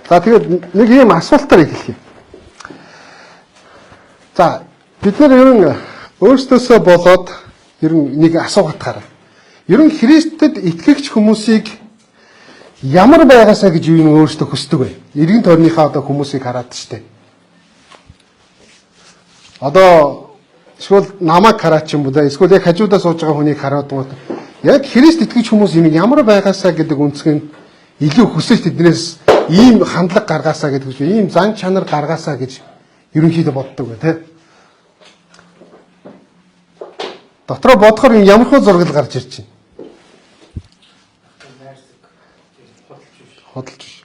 За тэгээд нэг ийм асуултаар эхэлье. За бид нар ер нь өөрсдөөсөө болоод ер нь нэг асуулт гараа. Ер нь Христэд итгэгч хүмүүсийг ямар байгаасаа гэж юу нь өөрсдөө хүсдэг вэ? Иргэн тойрныхаа одоо хүмүүсийг хараад штэ. Одоо эсвэл намайг хараад ч юм уу да эсвэл яг хажуудаа сууж байгаа хүнийг хараад гоо яг Христ итгэж хүмүүс юм ямар байгаасаа гэдэг үнцгийг илүү хүсэж тэднээс ийм хандлага гаргаасаа гэдэг чинь ийм зан чанар гаргаасаа гэж ерөнхийдөө боддог бай тээ. Дотроо бодохоор ямархуу зургал гарч ирж байна. Хөдөлж биш.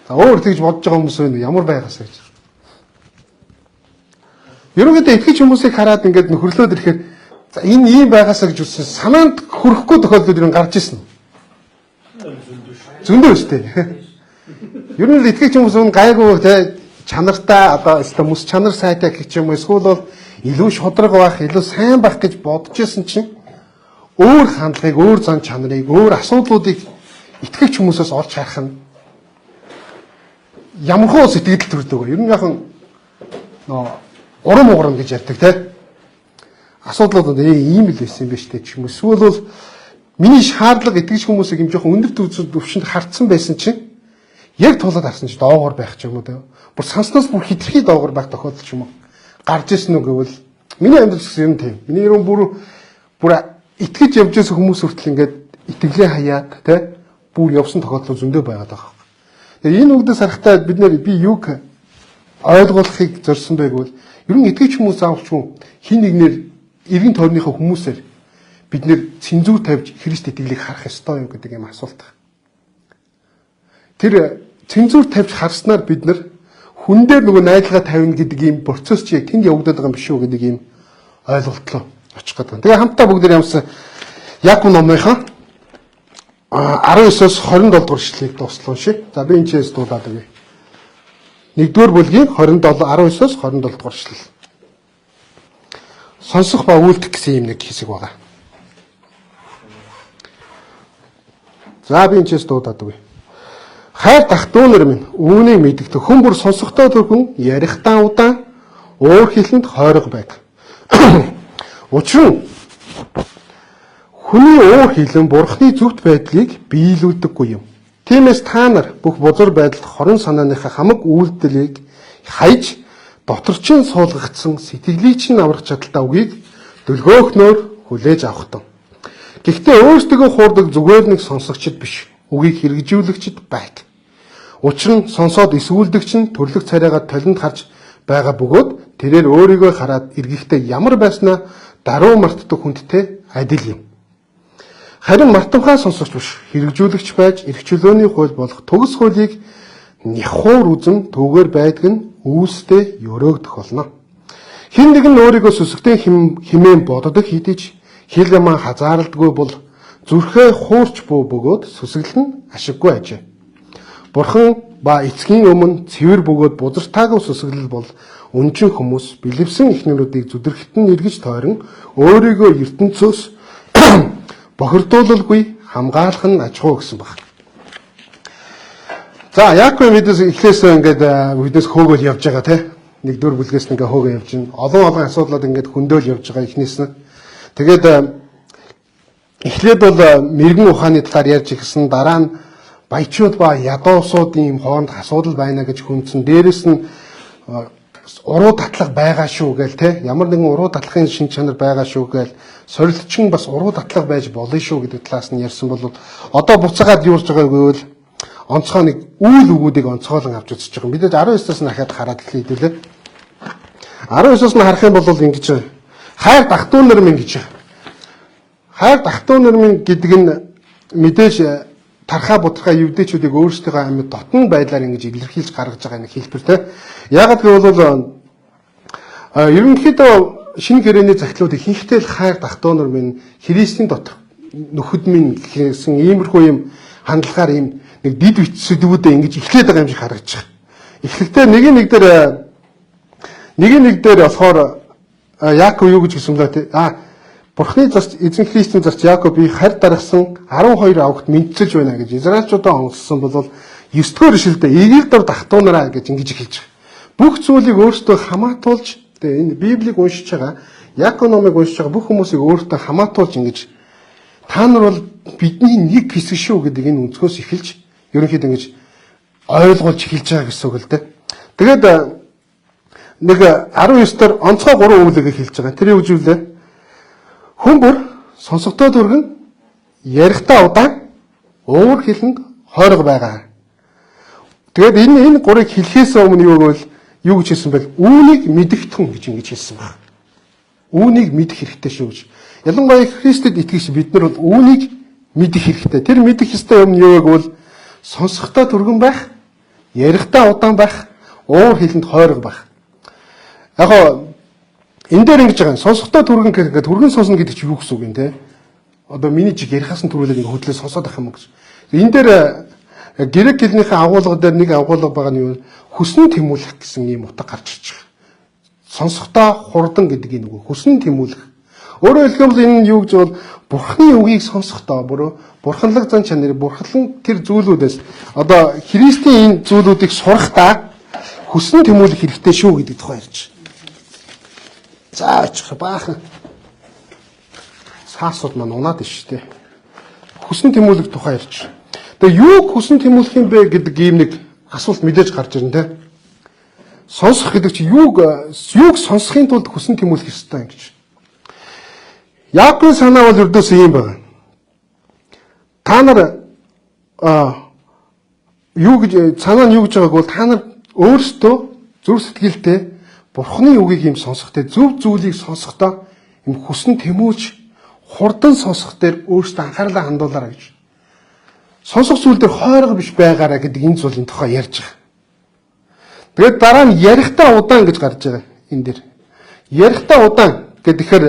За өөр тэгж бодож байгаа хүмүүс байна ямар байгаасаа гэж. Ерөнхийдөө итгэж хүмүүсийг хараад ингээд нөхөрлөөд ирэхээр за энэ ийм байгаасаа гэж үссэн санаанд хүрэхгүй тохиолдол ер нь гарч ирсэн. Зөндөө шүү дээ. Ер нь итгэж хүмүүс нь гайгүй те чанартай одоо мэс чанар сайтай гэх юм уу эсвэл бол илүү шудраг байх, илүү сайн байх гэж бодож исэн чинь өөр хандлагыг, өөр зан чанарыг, өөр асуудлуудыг итгэгч хүмүүсээс олж харах нь ямархуу сэтгэл төрдөг. Ер нь яг урам уурам гэж ярьдаг те. Асуудлууд ийм л байсан юм байна штэ ч юм уу. Эсвэл бол миний шаардлага итгэж хүмүүсийг юм жоохон өндөр төвшөнд хартсан байсан чинь яг тулаад харсан чинь доогоор байх ч юм уу те. Бүр сансноос бүр хитрхий доогоор байх тохиолдол ч юм уу. Гарч ирсэн үү гэвэл миний амьдрал гэсэн юм тийм. Миний ерөн бүр итгэж явж байсан хүмүүс хүртэл ингээд итгэлээ хаяад те бүр явсан тохиолдол зөндөө байгаад байгаа. Тэгээ энэ үгдээс харахтаа би юуг ойлгуулахыг зорьсон байг бол ер нь итгэж хүмүүс заавалчгүй хин нэгнэр иргэн тойрныхоо хүмүүсээр бид нэр цензур тавьж Христ итгэлийг харах ёстой юу гэдэг юм асуулт. Тэр цензур тавьж харснаар бид нар хүн дээр нөгөө найдалгаа тавина гэдэг ийм процесс чи яг тэнд явагдаад байгаа юм биш үү гэдэг ийм ойлголтлоо очих гэдэг. Тэгээ хамтдаа бүгд ямсан Яков номынхаа 19-оос 27 дугаар ишлэгийг дуслуулна ши. За би энэ чээс дуулаад өгье. 1-р бүлгийн 19-оос 27 дугаар ишлэл. Сонсох ба үйлдэх гэсэн юм нэг хэсэг байгаа. За би энэ чээс дуулаад өгье. Хайр дах дүүнэр минь үүнийг мэддэг хүн бүр сонсохдоо төрхөн ярихдаа удаан уур хилэнд хойрог байг. Учир нь хүний уур хилэн бурхны зөвхт байдлыг биелүүлдэггүй юм. Тиймээс та нар бүх бузар байдалд хорон санааныхаа хамаг үйлдэлийг хайж доторчин суулгагдсан сэтгэлийг чинь аврах чадaltaа үгийг дөлгөөхнөөр хүлээж авахтан. Гэхдээ өөрсдөө хуурдаг зүгээр нэг сонсогчд биш, үгийг хэрэгжүүлэгчд байг. Учир нь сонсоод эсвүүлдэгч нь төрлөх царайгаа толинд харж байгаа бөгөөд тэрээр өөрийгөө хараад эргэхдээ ямар байснаа даруй мартдаг хүндтэй адил юм. Харин мартамхай сонсогч биш, хэрэгжүүлэгч байж эрхчлөөний хууль болох төгс хуулийг няхуур үзэн түүгээр байдаг нь үүсдээ өрөөгдөх болно. Хэн нэгэн өөрийгөө сүсгтэн химэн боддог хидэж хил ямаа хазаарлдаггүй бол зүрхээ хуурч буу бөгөөд сүсгэлэн ашиггүй ажээ. Бурхан ба эцгийн өмнө цэвэр бөгөөд бузартаагүй сүсгэлэл бол үнжин хүмүүс бэлэвсэн эхнэрүүдийг зүдэрхтэн эргэж тойрон өөрийгөө ертөнцөөс бохирдуулалгүй хамгаалах нь аж ахуй гэсэн баг. За Яков мэдээс эхлээсээ ингээд биднээс хөөгөл явж байгаа те. 1-р бүлгээс ингээд хөөгөө явж байна. Олон асуудлууд ингээд хөндөөл явж байгаа эхнээс нь. Тэгээд эхлээд бол мэрэгэн ухааны талаар ярьж ирсэн, дараа нь баячууд ба ядуусуудын хооронд асуудал байна гэж хүндсэн. Дээрэс нь уруу татлага байгаа шүү гээл те. Ямар нэгэн уруу татлагын шин чанар байгаа шүү гээл сорилтчин бас уруу татлага байж болно шүү гэдэг талаас нь ярьсан бол одоо буцаагаад юурж байгаа гэвэл онцгой нэг үйл өгүүдийг онцгойлон авч үзэж байгаа. Мэдээж 19-оос нь дахиад хараад хэлээдүүлээ. 19-оос нь харах юм бол ингэж хайр дахтуунэр минь гэж. Хайр дахтуунэр минь гэдэг нь мэдээж тархаа бутархаа евдээчүүдийг өөрсдийнхөө амьд дотн байдлаар ингэж илэрхийлж гаргаж байгаа нэг хэлбэр те. Яагаад гэвэл ерөнхийдөө шинэ гэрээний захидлууд ихэнхдээ л хайр дахтуунэр минь Христийн дотор нөхөд минь гэсэн иймэрхүү юм хандлагаар юм нэг дид вич сэдвүүдээ ингэж эхлээд байгаа юм шиг харагдаж байгаа. Эхлэхдээ нэг дээр болохоор Яаков юу гэж хэлсэн бэ те? Бурхны зарц эзэн Христийн зарц Яаковыг харь даргасан 12 авгт мэдчилж байна гэж Израильчуудаа онцлсон бол 9 дугаар ишлэлдээ эгийг дор дахтуунараа гэж ингэж хэлж байгаа. Бүх зүйлийг өөртөө хамаатуулж энэ Библийг уншиж байгаа, Яаков номыг уншиж байгаа бүх хүмүүсийг өөртөө хамаатуулж ингэж та нар бол бидний нэг хэсэг шүү гэдэг энэ өнцгөөс эхэлж ерөнхийдөө ингэж ойлгуулж эхэлж байгаа гэсэн үг л дээ. Тэгээд нэг 19 дор онцгой 3 үйлийг хэлж байгаа. Тэр юу гэж вэ? Хүн бүр сонсогдоод өргөн ярихдаа удаан уур хилэнд хойрог байгаа. Тэгээд энэ гурыг хэлхээс өмнө юу гэвэл юу гэж хэлсэн бэ? Үүнийг мэдэх тун гэж ингэж хэлсэн байна. Үүнийг мэдэх хэрэгтэй шүү гэж. Ялангуяа Христэд итгэж бид нар бол үүнийг мэдэх хэрэгтэй. Тэр мэдэх ёстой юм юу гэвэл сонсохдоо түргэн байх, ярихдаа удаан байх, уур хилэнд хойрог байх. Яг гоо энэ дээр ингэж байгаа. Сонсохдоо түргэн гэдэг түргэн сонсно гэдэг чинь юу гэсэн үг юм те? Одоо миний жиг ярихаас нь түрүүлээд ингэ хөдлөө сонсоод байх юм гэж. Энэ дээр грек хэлнийхээ агуулга дээр нэг агуулга байгаа нь юу? Хүснэн тэмүүлэх гэсэн ийм утга гарч ирж байгаа. Сонсохдоо хурдан гэдэг энэ үг. Хүснэн тэмүүлэх. Өөрөөр хэлбэл энэ юу гэж бол Бурхны үгийг сонсохдоо бурханлаг зан чанар, бурханлаг тэр зүйлүүдээс одоо Христийн энэ зүйлүүдийг сурахдаа хүснэн тэмүүлэх хэрэгтэй шүү гэдэг тухай ярьж. За очих баахан. Саасууд маань унаад байна шүү дээ. Хүснэн тэмүүлэх тухай ярьж. Тэгээ юу хүснэн тэмүүлэх юм бэ гэдэг ийм нэг асуулт мэдээж гарч ирнэ те. Сонсох гэдэг чинь юуг сонсохын тулд хүснэн тэмүүлэх ёстой юм гэж. Яаковын санаа бол ердөөсөө юм байна. Та нар юу гэж санаа нь юу гэж байгааг бол та нар өөрсдөө зүрх сэтгэлдээ Бурхны үгийг юм сонсохтой зөв зүйлийг сонсохдоо юм хүснэн тэмүүлж хурдан сонсох дээр өөрсдөө анхаарлаа хандуулаарай гэж. Сонсох зүйл дээр хойрог биш байгаарай гэдэг энэ зүйлийн тухай ярьж байгаа. Тэгээд дараа нь ярихдаа удаан гэж гарч байгаа энэ дээр. Ярихдаа удаан гэхээр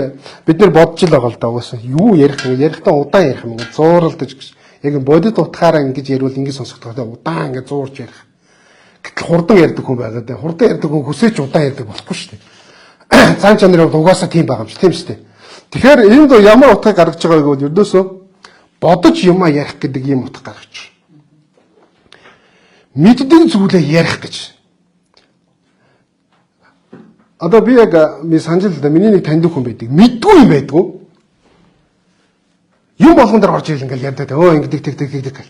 бид нар бодож л байгаа л да угаасаа юу ярихдаа удаан ярих юм ингээд зууралдаж гэж. Яг бодит утгаараа ингэж ярил ингэж сонсохдоо удаан ингэж зуурж ярих. Гэтэл хурдан ярьдаг хүн байгаа даа. Хурдан ярьдаг хүн хүсээч удаан ярьдаг болохгүй шүү дээ. Цаан чанарын угаасаа тийм байгаа юм чи тийм шүү дээ. Тэгэхээр энд ямар утга гаргаж байгааг бол ердөөсөө бодож юмаа ярих гэдэг ийм утга гаргаж. Мэддэг зүйлээ ярих гэж. Одоо би яг санджил да миний нэг таньдаг хүн байдаг. Мэдгүй юм байдгүй. Юм болгон дээр орж ирэл ингээл ярьдаг. Өө ингэдэг.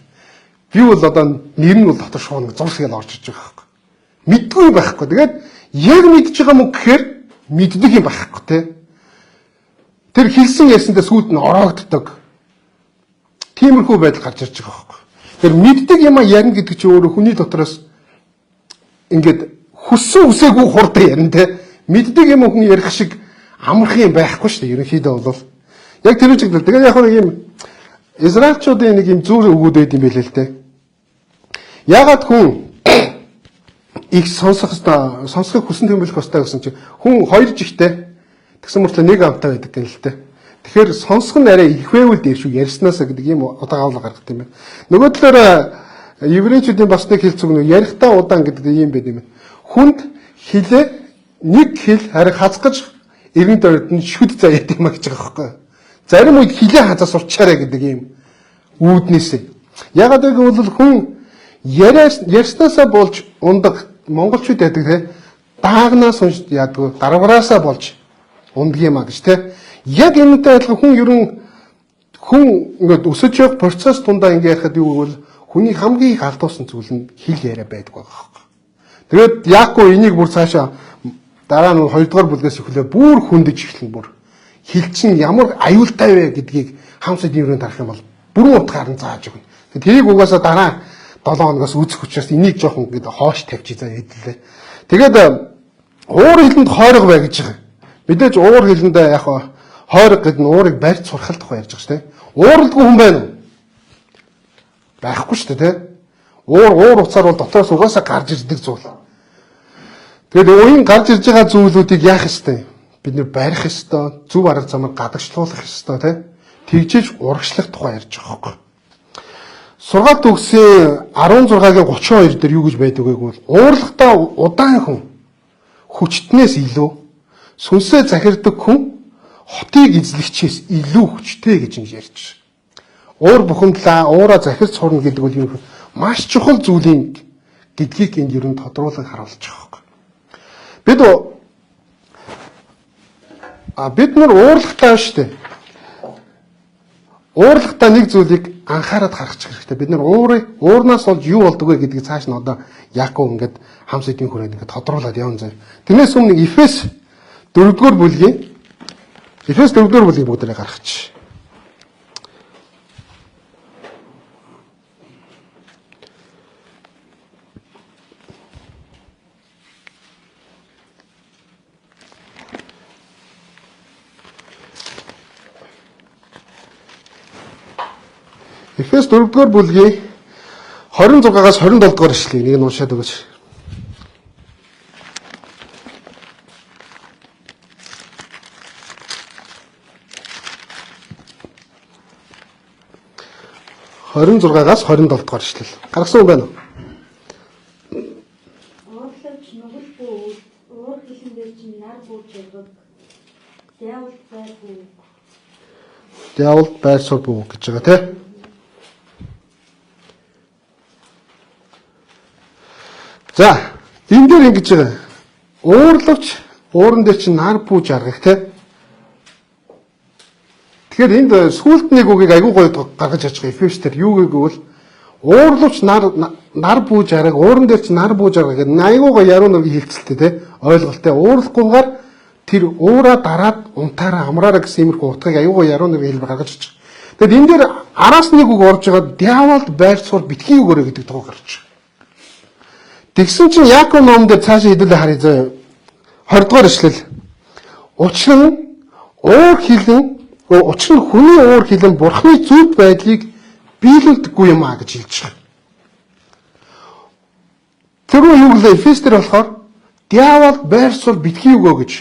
Би бол одоо нэр нь бол дотор шуун зурсгээл орж иж байгаа байхгүй. Мэдгүй юм байхгүй. Тэгээд яг мэдж байгаа юм гэхээр мэддэг юм байхгүй те. Тэр хэлсэн ярьсандаа сүйд нь ороогддог. Тиймэрхүү байдал гарч ирж байгаа байхгүй. Тэр мэддэг юм ярина гэдэг чинь өөрөө хүний дотроос ингээд хүссэн үсээгүй хурдан ярина те. Мэддэг юм хүн ярих шиг амархан юм байхгүй шүү дээ. Ерөнхийдөө бол яг тэр чиглэл. Тэгээд яг нэг юм Израильчуудын нэг юм зүүр өгөөд байд юм байлээ л дээ. Ягаад хүн их сонсохыг хүсэн тэмүүлэх ёстой гэсэн чинь хүн хоёр жигтэй тэгсэн мөртлөө нэг амтаа байдаг гэнэ л дээ. Тэгэхээр сонсох нь арай их байвал дээр шүү ярьснаасаа гэдэг юм удаан авлага гаргах юм байна. Нөгөө талаараа еврейчүүдийн бас нэг хэлцэг нь ярихдаа удаан гэдэг юм байд юм. Хүнд хилээ нэг хил харин хазгаж эргэн дөрөд нь шүд заяад юм гэж байгаа байхгүй. Зарим үед хилээ хазаас урчаарай гэдэг юм үүднээсээ. Ягаад гэвэл хүн ярьснаасаа болж ундаг монголчууд байдаг те даагнаас унш яадгүй дарвараасаа болж ундаг юм а гэж те. Яг энэтэй адилхан хүн ингээд өсөж явах процесс тундаа ингээд яхад юу гэвэл хүний хамгийн их алдуулсан зүйл нь хэл яриа байдаг байхгүй. Тэгээд Яаков энийг бүр цаашаа дараа нь 2 дугаар бүлгээс эхлээ бүр хүндэж эхлэн бүр хэл чинь ямар аюултай вэ гэдгийг хамсад нэрээр тарах юм бол бүрэн утгаар нь зааж өгнө. Тэрийг угаасаа дараа 7 хоногоос үүсэх учраас энийг жоохон ингээд хоош тавьчих заа хэдлээ. Тэгээд уур хилэнд хойрог бай гэж байгаа. Мэдээж уур хилэнд яг хойрог гэдэг нь уурыг барьж сурахал тухай ярьж байгаа шүү дээ. Ууралдгүй хүн байна уу? Байхгүй шүү дээ, тэ. Уур уцаар бол дотоос угаасаа гарч ирдэг зүйл. Тэгээд уян гарч ирж байгаа зүйлүүдийг яах ёстой? Бид нэр барих ёстой, зөв арга замаар гадагшлуулах ёстой, тэ. Тэгжээж урагшлах тухай ярьж байгаа байхгүй. Сургаалт төгссөн 16-гийн 32 дээр юу гэж байдаг вэ гэвэл уурлахтаа удаан хүн хүчтнээс илүү сүнсээ захирдаг хүн хотыг эзлэгчээс илүү хүчтэй гэж ингэж ярьж байна. Уур бухимдлаа, уураа захирч сурна гэдэг бол юм маш чухал зүйлийн гэдгийг энд ер нь тодруулан харуулж байгаа юм. Бид нар уурлахтаа шүү дээ. Уурлахтаа нэг зүйлийг анхаарал гаргачих хэрэгтэй. Бид нар уурнаас болж юу болдог вэ гэдгийг цааш нь одоо Яков ингээд хам сэдвийн хүрээнд ингээд тодруулаад явна зав. Тэрнээс өмнө Эфес 4-р бүлгийн бүгдээрээ гаргачих. Эфес 4-р бүлгийн 26-аас 27-р ишлэгийг нэг нь уншаад өгөөч. (26-аас 27-р ишлэл). Гаргасан юм байна уу? Уурлаж нүгэл бүү, уур хилэндээ чинь нар бүү чиргэг. Диавол байр суурь бүү гэж байгаа тийм. За, энэ дээр ингэж байгаа. Уурлавч ууран дээр чинь нар бүү жаргах тийм. Тэгэхээр энд сүулт нэг үгийг аягүй гоё гаргаж чадж байгаа. Эфесчтэр юу гэвэл уурлавч нар бүү жаргах, ууран дээр чинь нар бүү жаргах гэдэг аягүй гоё яруу нэг хэлцэлтэй тийм. Ойлголттой. Уурлахгүйгээр тэр уураа дараад унтаараа амраараа гэсэн иймэрхүү утгыг аягүй гоё яруу нэг хэлбэр гаргаж чадж байгаа. Тэгэд энэ дээр араас нэг үг орж байгаа. Диавол байр суурь битгий өгөөрэй гэдэг тухай гарч байгаа. Тэгсэн чинь Яков номон дээр цаашаа хэдүүлээ харъя заяа. 20-р ишлэл. Учир нь хүний уур хилэн бурхны зөв байдлыг биелүүлдэггүй юм а гэж хэлж байгаа. Тэр юу гэлээ Эфес дээр болохоор диавол байр суурь битгий өгөө гэж.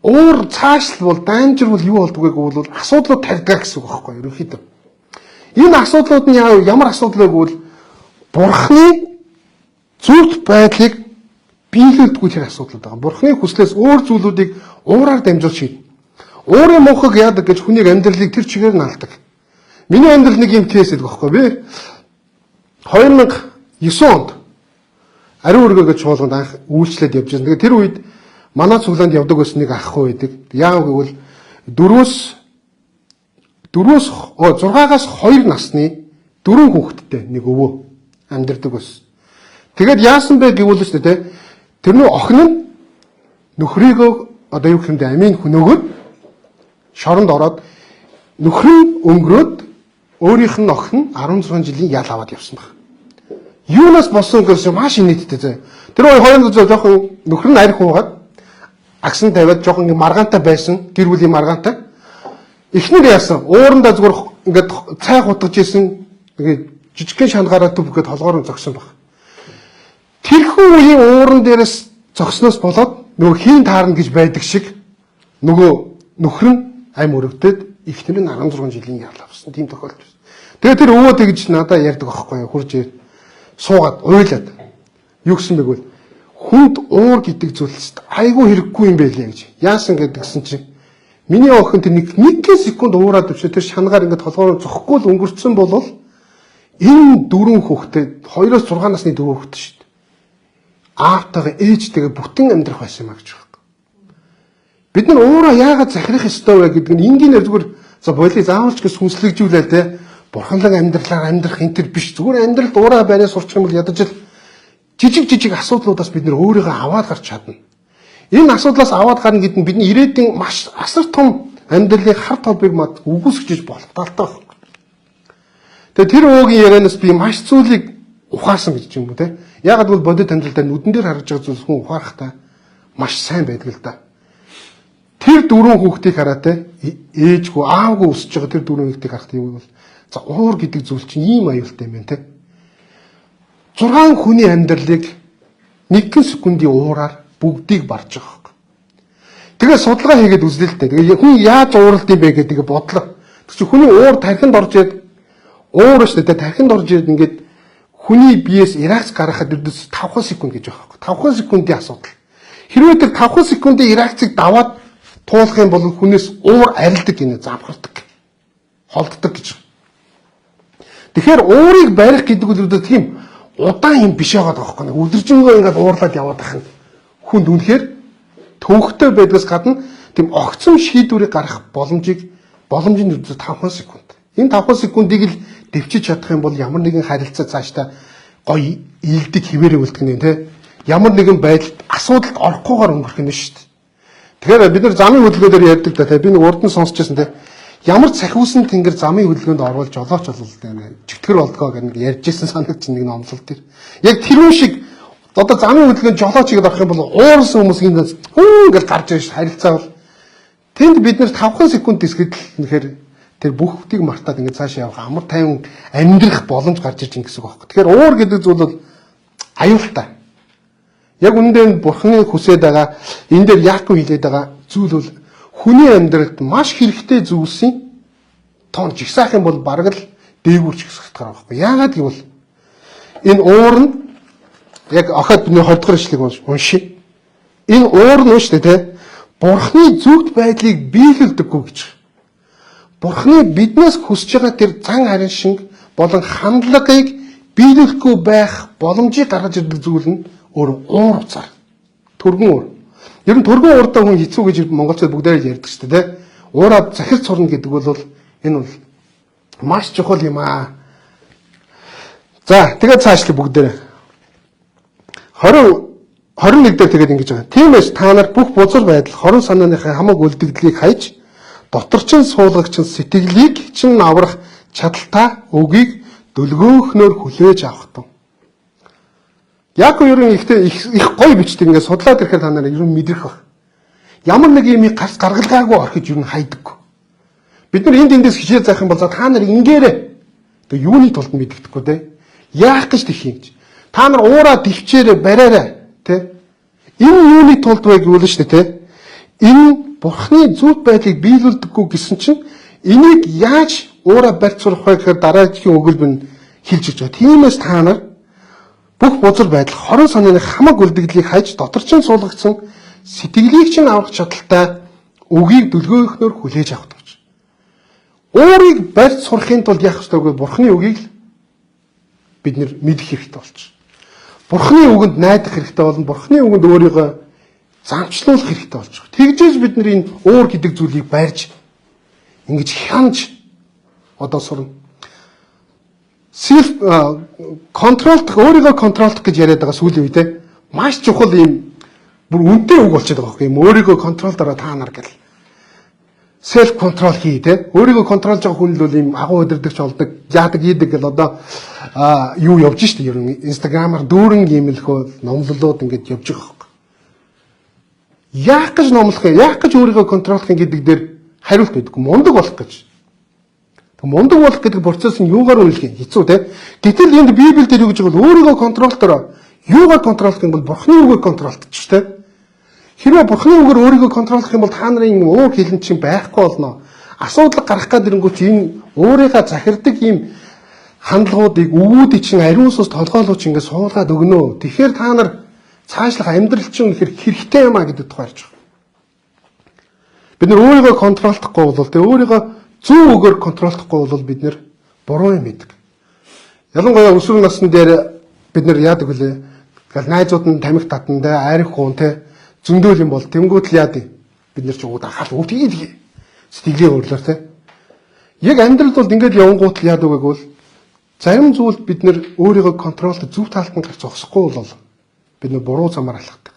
Уур цаашлбал даймжирвал юу болдгоо гэвэл асуудлууд тавьдаг гэсэн үг байхгүй юу? Ерөнхийдөө. Энэ асуудлууд нь ямар асуудал вэ гэвэл бурхны зөв байдлыг биелүүлдэггүй тэр асуудал байгаа. Бурхны хүслээс өөр зүйлүүдийг уураар дамжуулж шийднэ. Уурын мөнхөг яадаг гэж хүний амьдралыг тэр чигээр нь алдаг. Миний амьдрал нэг юм кейс гэдэг байхгүй би 2009 онд ариун өргөө гэж чуулганд анх үйлчлээд явж байсан. Тэр үед манай цуглаанд явдаг байсан нэг ах байдаг. Яав гэвэл 6-аас 2 насны 4 хүүхэдтэй нэг өвөө амьдардаг байсан. Тэгээд яасан бэ гэвэл шүү дээ тэрний охин нь нөхрийгөө одоо юу гэмдэ амийн хөнөөгөөд шоронд ороод нөхөр нь өнгөрөөд өөрийнх нь охин 16 жилийн ял аваад явсан баг. Юунаас болсон гэсэн маш инээдтэй зэ. Тэр хоёрын жоохон нөхөр нь арх уугаад агсан тавиад жоохон маргаантай байсан, гэр бүлийн маргаантай. Эхнэр яасан? Уурандаа зүгээр ингээд цай хутгаж исэн ингээд жижигхэн шангаараа төв гээд толгоор нь зогсон баг. Тэрхүү үеийн ууран дээрээс зогсноос болоод нөгөө хийн таарна гэж байдаг шиг нөгөө нөхөр нь ам өрөвдөд эхнэр нь 16 жилийн ял авсан. Тийм тохиолдол байсан. Тэгээд тэр өвөө тэгж надад ярьдаг аахгүй юу? Хурж суугаад уйлаад. Юу гэсэн бэ гэвэл хүнд уур гэдэг зүйлс айгүй хэрэггүй юм байлээ гэж. Яасан гэдгсэн чинь миний охин тэр нэг секунд уураад өвчөө тэр шангаар ингээд толгоор зохгүй л өнгөрцөн болвол энэ 4 хүүхдээ 2-6 насны 4 хүүхдээ шүү дээ. Аавтайгаа ээжтэйгээ бүтэн амьдрах байсан юм а гэж байна. Бид нар уураа яагаад захирах ёстой вэ гэдэг нь энгийнээр зүгээр за болий заавалч гэж сүнслэгжүүлээ те бурханлаг амьдралаар амьдрах энэ төр биш зүгээр амьдралд уураа байраа сурчих юм бол ядаж л жижиг асуудлуудаас бид нар өөрийгөө аваад гарч чадна. Энэ асуудлаас аваад гарна гэдэг нь бидний ирээдүйн маш асар том амьдралын хар толбыг мад үгүйсгэж болох талтай байна. Тэгээ тэр өвөгийн ярианаас би маш зүйлийг ухаасан гэж юм уу те. Ягаад гэвэл бодит амьдралдаа нүдэн дээр харж байгаа зүйлс хүн ухаарахтаа маш сайн байдаг л да. Тэр 4 хүүхдийг хараа те ээжгүй аавгүй өсөж байгаа тэр 4 хүүхдийг харахад юу бол за уур гэдэг зүйл чинь ийм аюултай юм байна те. 6 хүний амьдралыг 1 секундын уураар бүгдийг барж байгаа. Тэгээ судалгаа хийгээд үзлээ л дээ. Тэгээ хүн яаж ууралд юм бэ гэдэг бодлоо. Тэг чи хүний уур тархинд орж ирээд уур шүү дээ тархинд орж ирээд ингээд хүний биеэс реакц гаргахад ердөөс 5 секунд гэж байгаа байхгүй. 5 секундын асуудал. Хэрвээ тэр 5 секундын реакцыг даваад туулах юм бол хүнээс уур арилдаг гинэ, замхардаг, холддог гэж. Тэгэхээр уурыг барих гэдэг үл тийм удаан юм биш байгаа байхгүй нэ. Өдөржингөө ингээд уурлаад яваад ах нь хүнд үнэхээр төвөгтэй байдгаас гадна тийм огцом шийдвэрийг гаргах боломжийн 5 секунд. Энэ 5 секундыг л дэвчиж чадах юм бол ямар нэгэн харилцаа цаашдаа гоё ийдэг хിവэрэ үлдэх нь те. Ямар нэгэн байдалд асуудалд орохгүйгээр өнгөрөх нь шүү дээ. Тэгэхээр бид нар замын хөдөлгөөнөөр ярьдаг да те. Би нэг урд нь сонсчихсан те. Ямар цахиусан тэнгэр замын хөдөлгөөнд орвол жолооч болол чөтгөр болдгоо гэж ярьжсэн санагч нэг номлол төр. Яг тэрүүн шиг одоо замын хөдөлгөөнд жолооч гэдээ орох юм бол уурсан хүмүүс ингэж гарч ирж харилцаа бол тэнд бид нэр 5 секунд дисгэд л нэхэр тэр бүхтийг мартаад ингэ цаашаа явах амар тайван амьдрах боломж гарч ирж ин гэсэн үг байхгүй. Тэгэхээр уур гэдэг зүйл бол аюултай. Яг үүндээ бурхны хүсээд байгаа энэ дээр Яаков хэлээд байгаа зүйл бол хүний амьдралд маш хэрэгтэй зүйлсийн тоон жигсаах юм бол бараг л дээгүүрч гисгэх байгаа байхгүй. Яагаад гэвэл энэ уур нь яг ахад бидний 20 дахь ишлэгийг уншия. Энэ уур нь шүү дээ те. Бурхны зүгт байдлыг биелүүлдэггүй гэж. Бурхны биднээс хүсэж байгаа тэр зан харин шинг болон хандлагыг биелүүлэхгүй байх боломжийг гаргаж ирдэг зүйл нь өөр уур уцаар. Төргөн уур. Ер нь төргөн ууртай хүн хэцүү гэж монголчууд бүгдээ ярьдаг шүү дээ. Уураад захирч сурна гэдэг бол энэ бол маш чухал юм аа. За тэгээд цаашлаа бүгдээ. 21 дээр тэгээд ингэж байгаа. Тиймээс та нар бүх бузар байдал, хорон санааныхаа хамаг үлдэгдлийг хайж, доторчин суулгагч сэтгэлийг чин аврах чадaltaа өгийг дөлгөөхнөр хүлээж авах тун. Яаков ер нь их гоё бичдэг ингээд судлаад ирэхээр та нарыг ер нь мэдрэх баг. Ямар нэг юм гарц гаргалгаагүй орхиж ер нь хайдаггүй. Бид нар эндээс хичээл заах юм бол та нар ингээрээ. Тэг юуны тулд мэддэхгүй те. Яах гэж тэх юм гэж. Та нар уураа төвчээрээ бариараа те. Энэ юуны тулд вэ гэвэл шүү дээ те. Энэ бурхны зүрх байдлыг биелүүлдэггүй гэсэн чинь энийг яаж уураа барьж сурах вэ гэхээр дараагийн өгүүлбэр нь хэлж өгч байгаа. Тиймээс та нар бүх бузар байдал хорон санааны хамаг үлдэгдлийг хайж доторчин суулгагдсан сэтгэлийг чинь аврах чадaltaа өгийг дөлгөөхнөр хүлээж авах гэж. Уурыг барьж сурахын тулд яах ёстой вэ? Бурхны үгийг бид нэр мэдэх хэрэгтэй болчих. Бурхны үгэнд найдах хэрэгтэй болно. Бурхны үгэнд өөрийгөө замчлуулах хэрэгтэй болчих. Тэгжээж бид нар энэ уур гэдэг зүйлийг барьж ингэж хянаж одоо сурна. Self контролдох, өөрийгөө контролдох гэж яриад байгаа сүүлийн үедээ маш чухал юм бүр үнэтэй үг болчиход байгаа байхгүй юм. Өөрийгөө контролдороо та нар гэл. Self control хий те. Өөрийгөө контролж байгаа хүн л бол юм агуу өдөрдөгч болдог, яадаг ийдэг гэл одоо юу явж штэ ер нь Instagram-аар дүүрэн гимэлхөө номлолууд ингэж явж байгаа байхгүй. Яах гэж номлох юм? Яах гэж өөрийгөө контролдох юм гэдэг дээр хариулт өгдөг. Мундаг болох гэж. Мундаг болох гэдэг процесс нь юугаар үнэлэх юм? Хэцүү те. Гэтэл энд Библиэлд юу гэж байгаа бол өөрийгөө контролдороо юугаар контролдох юм бол Бурхны үгээр контролдож те. Хэрвээ Бурхны үгээр өөрийгөө контролдох юм бол та нарын уур хилэн чинь байхгүй болно. Асуудал гарах гээд ирэнгүүт энэ өөрийгөө захирдаг ийм хандлагуудыг өвүүдийг чинь ариун сүнс толгойлооч ингээд суулгаад өгнө. Тэгэхээр та нар цаашлах амьдрал чинь хэрэгтэй юм а гэдэг тухай ярьж байгаа. Бид нар өөрийгөө контролдохгүй бол тэ өөрийгөө зүүн үгээр контролдохгүй бол бид нэр буруу юм идэг. Ялангуяа өсвөр насны дээр бид нар яадаг вүлээ? Тэгэл найзууд нь тамхи татан тэ арих хуун тэ зөндөөл юм бол тэнгуут л яадаг. Бид нар ч ууд ахаал өвтгийг сэтгэлийн өөрлөөр тэ. Яг амьдралд бол ингээд явангуут л яадаг гэвэл зарим зүйлд бид нар өөрийгөө контролд зөв талд нь гарч зогсохгүй бол бид нар буруу замаар алхдаг.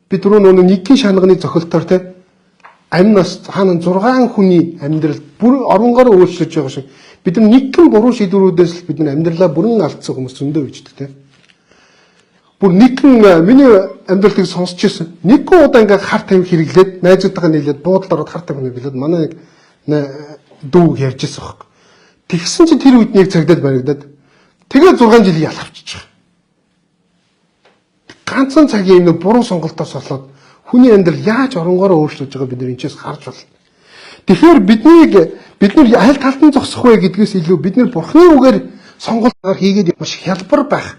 Бид түрүү нэгэн шанагны зохилтоор тэ амнаас хаана 6 хүний амьдрал бүр оронгоор өөрчлөж байгаа шиг бид нар нэгэн буруу шийдвэрүүдээс л бид нар амьдралаа бүрэн алдсан хүмүүс зөндөө bijдэг те. Бүр нэгэн миний амьдралыг сонсч ирсэн. Нэгэн удаа ингээд хар тамхи хэрэглээд найзуудтайгаа нийлээд буудлаар хар тамхи хэрэглээд манай дүү ярьж ирсэн баг. Тэгсэн чинь тэр үед нэг цагдаад баригдаад тэгээ 6 жилийн ял авчиж байгаа. Ганцхан цагийн нэг буруу сонголтоос болоод хүний амьдрал яаж оронгороо өөрчлөж байгаа бид нар энэчээс харж байна. Тэгэхээр бид нар аль талд нь зогсох вэ гэдгээс илүү бид нар Бурхны үгээр сонголтоор хийгээд маш хялбар байх.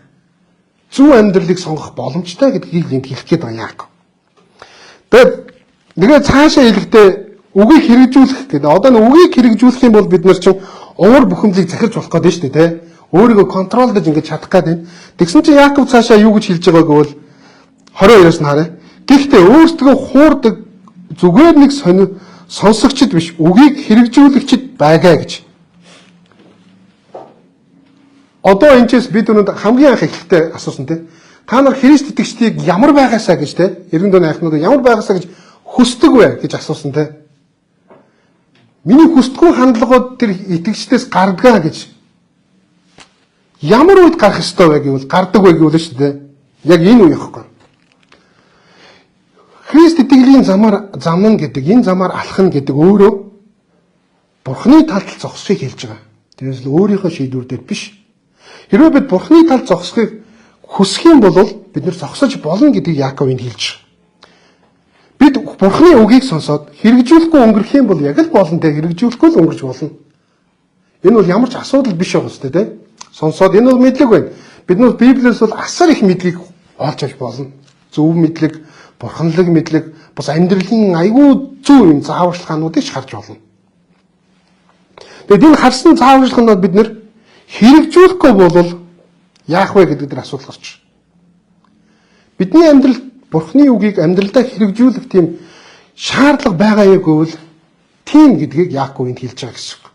Зөв амьдралыг сонгох боломжтой гэдгийг энд хэлэх гээд байгаа яг. Тэгээд Тэгээ цаашаа хэлэхдээ үгийг хэрэгжүүлэх гэдэг. Одоо нэг үгийг хэрэгжүүлэх юм бол бид нар чинь уур бухимдлыг захирч болох гэдэг нь шүү дээ, тэ. Өөрийгөө контролдож ингэж чадах гэдэг. Тэгсэн чинь Яаков цаашаа юу гэж хэлж байгааг бол 22-оос нь харъя. Гэхдээ өөрсдөө хуурдаг зүгээр нэг сонсогчд биш, үгийг хэрэгжүүлэгчд байгаа гэж. Одоо энэчээс бид өнөөдөр хамгийн анх эхлэлтэй асуусан тийм. Та нар Христ итгэгчдийг ямар байгаасаа гэж тийм. Эргэн тойрны ахнууд ямар байгаасаа гэж хүсдэг вэ гэж асуусан тийм. Миний хүсдэггүй хандлагууд тэр итгэгчдээс гардгаа гэж. Ямар үед гарах ёстой вэ гэвэл гардаг вэ гэвэл шүү дээ. Яг энэ үе яахгүй. Христ итгэлийн замн гэдэг энэ замаар алхна гэдэг өөрөө Бурхны талд зогсохыг хэлж байгаа. Тэрээс л өөрийнхөө шийдвэр дээр биш. Хэрвээ бид Бурхны талд зогсохыг хүсэх юм бол бид нэр зогсож болно гэдгийг Яаков энд хэлж байгаа. Бид Бурхны үгийг сонсоод хэрэгжүүлэхгүй өнгөрөх юм бол яг л болно те, хэрэгжүүлэхгүй л өнгөрч болно. Энэ бол ямар ч асуудал биш байгаа үстэй те. Сонсоод энэ бол мэдлэг байна. Бид нар Библиэс бол асар их мэдлийг олж авч болно. Зөв мэдлэг, бурханлаг мэдлэг, бас амьдралын аюул зөв юм зааварчилгаануудыг харж болно. Тэгээд энэ харсан зааварчилгаанууд бид нэр хэрэгжүүлэхгүй бол яах вэ гэдэг дээр асуудал гарч. Бидний амьдралд Бурхны үгийг амьдралдаа хэрэгжүүлэх тийм шаардлага байгаа юу гэвэл тийм гэдгийг Яаков энд хэлж байгаа гэсэн үг.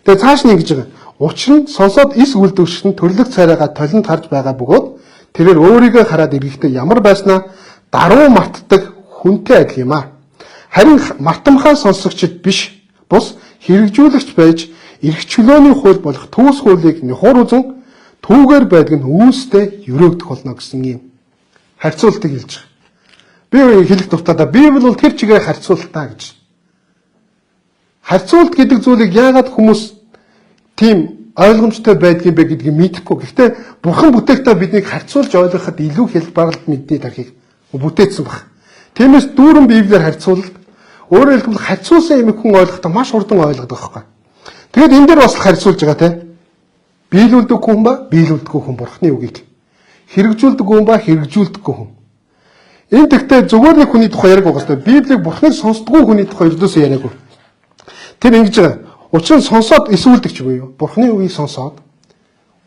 Тэгээд цааш нь ингэж байгаа. Учир нь сонсоод эс үлдвэрч нь төрлөх царайгаа толинд харж байгаа бөгөөд тэрээр өөрийгөө хараад ирэхдээ ямар байснаа даруй мартдаг хүнтэй адил юм аа. Харин мартамхай сонсогчд биш, бус хэрэгжүүлэгч байж эрх чөлөөний хууль болох төвс хуулийг нөхөр үзэн түүгээр байдаг нь үүстэй өрөөгдөх болно гэсэн юм харьцуултыг хэлж байгаа. Би хэлэх дуртайдаа Библи бол тэр чигээр харьцуултаа гэж. Харьцуулт гэдэг зүйлийг яагаад хүмүүс тийм ойлгомжтой байдгийг бэ гэдгийг мэдэхгүй. Гэхдээ Бурхан бүтээхдээ биднийг харьцуулж ойлгоход илүү хэлбаралд мэдний тархийг бүтээсэн баг. Тиймээс дүүрэн Библиэр харьцуулалт өөрөөр хэлбэл харьцуулсан юм хүн ойлгохдоо маш хурдан ойлгодог байхгүй. Тэгээд энэ дээр бас харьцуулж байгаа те. Биелүүлдэг хүн ба биелүүлдэггүй хүн Бурханы үгийг. Хэрэгжүүлдэг хүн ба хэрэгжүүлдэггүй хүн. Энэ тэгтээ зүгээр нэг хүний тухай яриаг байгаа хэвээр Библийг Бурханыг сонсдоггүй хүний тухай ердөөсөө яриаггүй. Тэр ингэж байгаа. Учир нь сонсоод эсвүүлдэгч буюу Бурханы үгийг сонсоод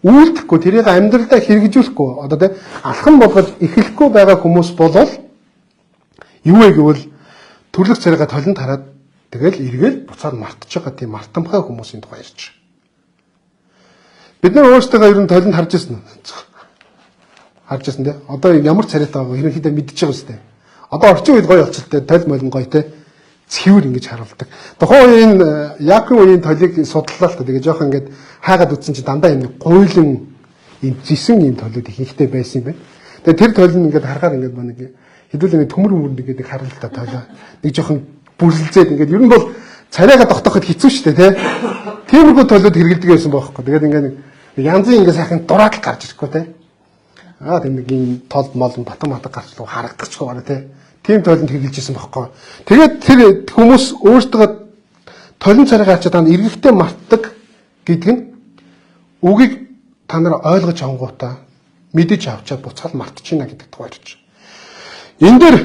үйлдэхгүй тэрийг амьдралдаа хэрэгжүүлэхгүй одоо тэ алхан болгож эхлэхгүй байгаа хүмүүс болол юу вэ гэвэл төрлөх царайгаа толинд хараад тэгэл эргээл буцаад мартаж байгаа тийм мартамхай хүмүүсийн тухай ярьж байгаа. Бид нар өөрсдөө ер нь толинд харж ирсэн. Харж ирсэн тэ. Одоо ямар царайтай байгааг ерөнхийдөө мэдчихэж байгаа үстэй. Одоо орчин үед гоё болчихлоо толь молин гоё тэ. Цэвэр ингэж харуулдаг. Тухайн үеийн Яаков үеийн толийг судлаа л та. Тэгээ жоох ингэж хаагаад үтсэн чи дандаа юм гуйлан юм зисэн юм толууд ихэнхтэй байсан юм байна. Тэгээ тэр толь нь ингэж харахаар ингэж баг нэг хэдүүл ингэ төмөр мөрөнд ингэж харуулж та толоо. Нэг жоохон бүрлэлзээд ингэж ер нь бол царайгаа тогтооход хэцүү шүү дээ, тэ. Тиймэрхүү толууд хэрэгэлдэг байсан бохоггүй. Тэгээд ингэ нэг янзын ингэ сайхан дураад л гарч ирэхгүй, тэ. Тийм нэг юм толд молон батан матаг гарч луу харагдчихгүй байна, тэ. Тийм толинд хэрэгжилжсэн байхгүй. Тэгээд тэр хүмүүс өөрсдөө толин царайгаа харчаад танд эргэвтэй мартдаг гэдэг нь үгийг та нар ойлгож авангуудаа мэдэж авчаад буцаад мартчихна гэдэг тухай ярьж. Энэ дээр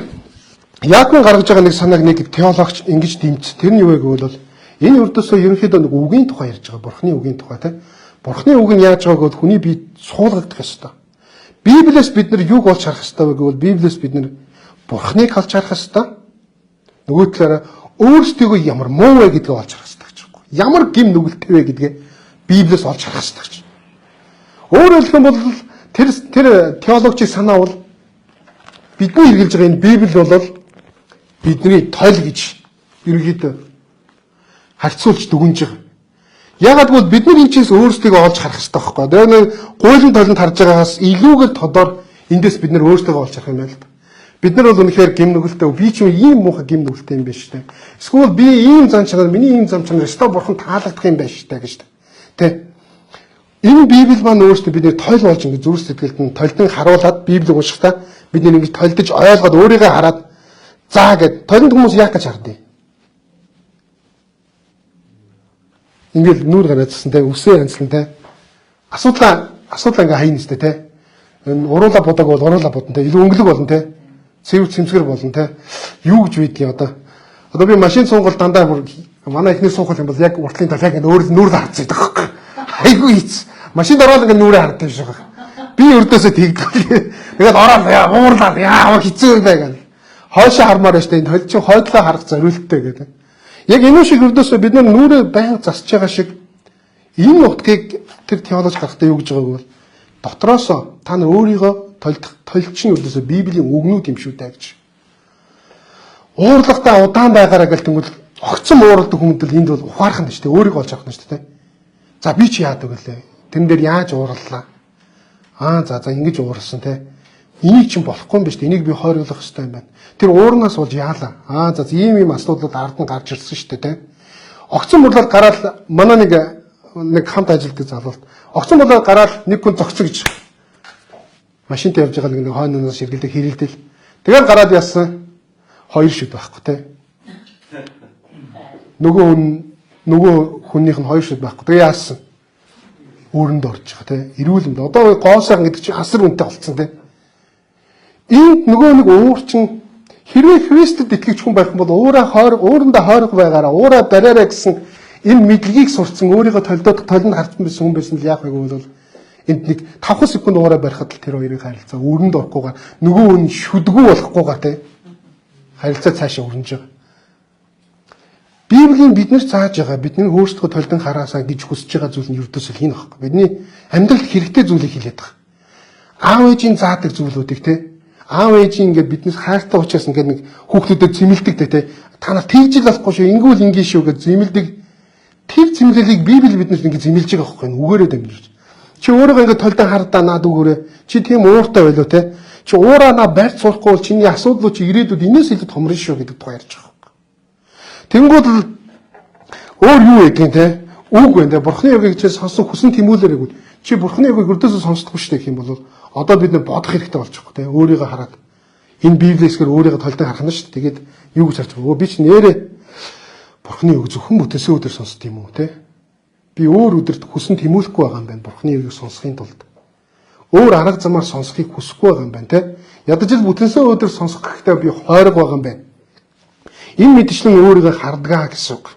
Яаков гаргаж байгаа нэг санааг нэг теологч ингэж дэмж. Тэр нь юу вэ гэвэл энэ өрдөөсөө ерөнхийдөө нэг үгийн тухай ярьж байгаа. Бурхны үгийн тухай тийм. Бурхны үг нь яаж байгааг бол хүний бие суулгагдах ёстой. Библиэс бид нар юг олж харах ёстой вэ гэвэл Библиэс бид нар Бурхныг халж харах ёстой. Нөгөө талаараа өөрсдөө ямар муу вэ гэдгийг олж харах ёстой гэж байна. Ямар гим нүгэлтэй вэ гэдгээ Библиэс олж харах ёстой гэж. Өөрөөр хэлбэл тэр теологчийн санаа бол бидний хэрэгжилж байгаа энэ Библи бол бидний тойл гэж ерөнхийдөө харьцуулж дүгнж байгаа. Ягаад гэвэл бид нар энэ чээс өөрсдөө олж харах ёстой байхгүй. Тэгээ нэг гуйлан толинд харж байгаагаас илүүгээр тодор эндээс бид нар өөрсдөө олж харах юм байна л да. Бид нар бол үнэхээр гим нүгэлтэй би ч ийм муухай гим нүгэлтэй юм байна шүү дээ. Эсвэл би ийм зан чанар миний ийм зам чанар өстой бурхан таалагдах юм байна шүү дээ гэж. Тэ. Энэ Библи маань өөрөөсөө бидний тойл болж ингэ зүрх сэтгэлд нь толдон харуулад Библийг уншихдаа бид нэг ингэ толдож ойлгоод өөрийгөө хараад заа гэд толинд хүмүүс яах гэж хардыг. Ингээл нүүр гараадсан те үсээ янзлан те асуудал ингээ хайна сте те. Энэ уруула бодог бол уруула бодно те илүү өнгөлөг болно те. цэвэр цэмсгэр болно те. Юу гэж үйдгийг одоо би машин суугал дандаа бүр манай эхний суухал юм бол яг уртлын талаа ингэ өөр нүрэл харцдаг байхгүй. Айгүй ийц. Машинд ороод ингэ нүрээ харддаг шүү. Би өрдөөсөө тэгдэг. Тэгээд ороод уурлаад яа хэцүү юм бэ гэнэ. Хойшоо хармаар штэ энэ толчин хойдлоо харах зориулттай гэдэг. Яг энэ шиг өрдөөсөө бид нар нүрээ байнга засч байгаа шиг энэ утгыг тэр теологи гарахтаа юу гэж байгааг бол дотроосоо та нар өөрийгөө толчин өрдөөсөө Библийн үгнүүд юм шүү дээ гэж. Уурлагтаа удаан байгаараа гэл тэнгуэл огцом уурладаг хүмүүдэл энд бол ухаарах нь шүү дээ. Өөрийгөө олж авах нь шүү дээ. За би чи яадаг вүлээ? Тэн дээр яаж уурлаа? За ингэж уурсан те. Энийг чинь болохгүй юм биш үү? Энийг би хойруулах хэрэгтэй юм байна. Тэр уурнаас болж яалаа. За ийм асуудлууд ард нь гарч ирсэн шүү дээ те. Огцом бурлаад гараад манай нэг хамт ажилтдаг залуулт. Огцом бурлаад гараад нэг хүн зогцоо гэж машинтай явж байгаа нэг хойноос ширгэлдэг хэрэлдэл. Тэгээд гараад яасан? Хоёр шүд байхгүй те. Нөгөө хүнийх нь хоёр шүд байхгүй. Тэгээ яасан? Үүрэнд орж байгаа те. Ирүүл юм. Одоо гоосаа гэдэг чинь асар үнэтэй болцсон те. Энд нөгөө нэг уурчин хэрвээ Христэд итгэж хүн байх юм бол уурандаа хойрог байгаараа уураа бариараа гэсэн энэ мэдлэгийг сурцсан өөрийгөө толдоод толинд харцсан байсан хүн байсан л яах вэ гэвэл энд нэг 5 секунд уураа барихад л тэр хоёрын харилцаа үүрэнд орохгүйгээр нөгөө хүн шүдгүү болохгүйгээр те харилцаа цаашаа өрнөж байгаа. Библийн биднэр зааж байгаа бидний өөрсдөө толдон хараасаа гэж хүсэж байгаа зүйл нь ердөөс л энэ байхгүй. Бидний амьдралд хэрэгтэй зүйлийг хэлээд байгаа. Аав ээжийн заадаг зүйлүүдийг те аав ээжийн ингээд биднээс хайртай учраас ингээд нэг хүүхдүүдэд зэмэлдэг те та нар тэгж л болохгүй шүү ингэвэл ингэ шүү гэж зэмэлдэг. Тэр зэмлэлийг Библи биднээс ингээд зэмэлж байгаа байхгүй нүгээрээ дамжиж. Чи өөрийгөө ингээд толдон хардаа наад үгээрээ чи тийм ууртай байлоо те. Чи уураа наа барьц сурахгүй бол чиний асуудлууд чи ирээдүйд энэс илүү томрно шүү гэдэг тухай ярьж байгаа. Тэнгүүд л өөр юу ядгийн те үг байна те бурхны үгийг чи сонсон хүсэн тэмүүлээрээ чи бурхны үгийг өрдөөсөө сонсдоггүй шүү гэх юм бол одоо бид нар бодох хэрэгтэй болж байгаа те өөрийгөө хараад энэ Библиэсгээр өөрийгөө толдон харах нь шүү. Тэгээд юу гэж харж байгаа. Би ч нэрээ бурхны үг зөвхөн бүтэнсээ өдөр сонсд юм уу те. Би өөр өдөрт хүсэн тэмүүлэхгүй байгаа юм байна бурхны үгийг сонсохын тулд. Өөр арга замаар сонсохыг хүсэхгүй байгаа юм байна те. Ядаж л бүтэнсээ өдөр сонсох гэхдээ би хойрог байгаа юм байна. Энэ мэдчлэн өөрийгөө хардгаа гэсэн үг.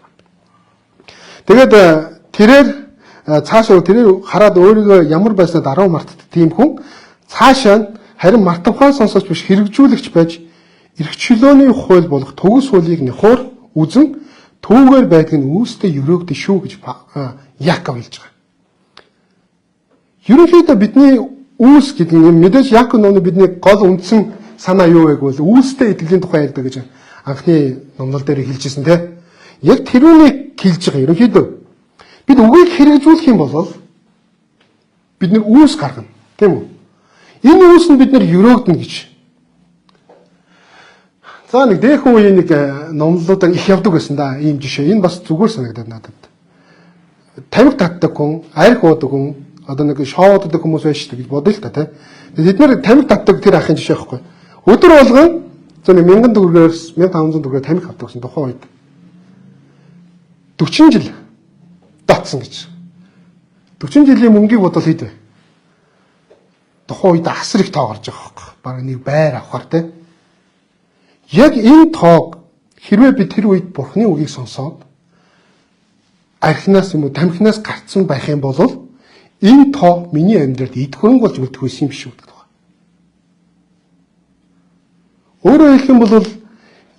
Тэгээд тэрээр цаашаа тэрээр хараад өөрийгөө ямар байснаа даруй мартдаг тийм хүн цаашаа харин мартавхаа сонсож биш хэрэгжүүлэгч байж эрх чөлөөний хууль болох төгс хуулийг нөхөр үзэн түүгээр байдаг нь үүстэй өрөөгдөн шүү гэж Яаков хэлж байгаа. Ерөнхийдөө бидний үүс гэдэг нь мэдээж Яаков номны бидний гол үндсэн санаа юу вэ гэвэл үүстэй итгэлийн тухай ярьдаг гэж анхны номнол дээр хэлжсэн те. Яг тэрүүнийг хэлж байгаа. Ерөнхийдөө бид үгийг хэрэгжүүлэх юм бол бид нэг үүс гаргана. Тийм үү? Энэ үүс нь бид нэр өрөөгдөн гэж. За нэг дээхэн үеийн нэг номлолуудаар их явдаг байсан да. Ийм жишээ. Энэ бас зүгээр санагдаад надад. Тамхи татдаг хүн, арх уудаг хүн, одоо нэг шоуддаг хүмүүс байж шүү гэж бодъё л та тий. Тэд нэр тамхи татдаг тэр ахын жишээ байхгүй. Өдөр болгон зөв 1000 төгрөгөөс 1500 төгрөгөөр тамхи авдаг гэсэн тухайн үед 40 жил татсан гэж. 40 жилийн мөнгийг бодвол хэд вэ? Тухайн үед асар их тоо гарч байгаа байхгүй. Бараг нэг байр авахар тий. Яг энэ тоог хэрвээ би тэр үед бурхны үгийг сонсоод архинаас юм уу тамхинаас гарцсан байх юм бол энэ тоо миний амьдралд эд хөрөнгө болж үлдэх байсан юм биш үү гэдэг байна. Өөрөөр хэлэх юм бол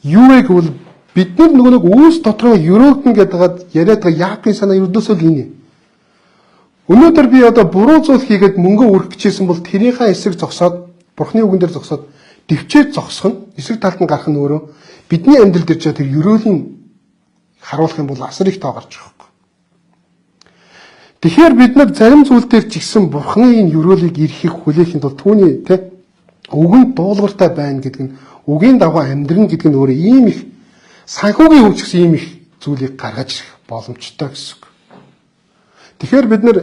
юу вэ гэвэл бид нар нөгөө нэг үүс дотроо өрөөгдөн гэдэг яриад байгаа Яаковын санаа ердөөсөө л энэ. Өнөөдөр би одоо буруу зүйл хийгээд мөнгө өрөх гэжсэн бол тэрийнхээ эсрэг зогсоод бурхны үгэн дээр зогсоод дэвчээд зогсох нь эсрэг талд нь гарах нь өөрөө бидний амьдрал дээр ч тэр өрөөлийн харуулах юм бол асар их тоо гарч байгаа юм. Тэгэхээр бид нар зарим зүйл дээр ч ихсэн бурхны энэ өрөөлийг эрхийг хүлээхэд бол түүний тэ үгэнд дуулууртай байна гэдэг нь үгийн дагуу амьдрын гэдэг нь өөрөө ийм их санхүүгийн хөвч гэсэн ийм их зүйлийг гаргаж ирэх боломжтой гэсэн үг. Тэгэхээр бид нар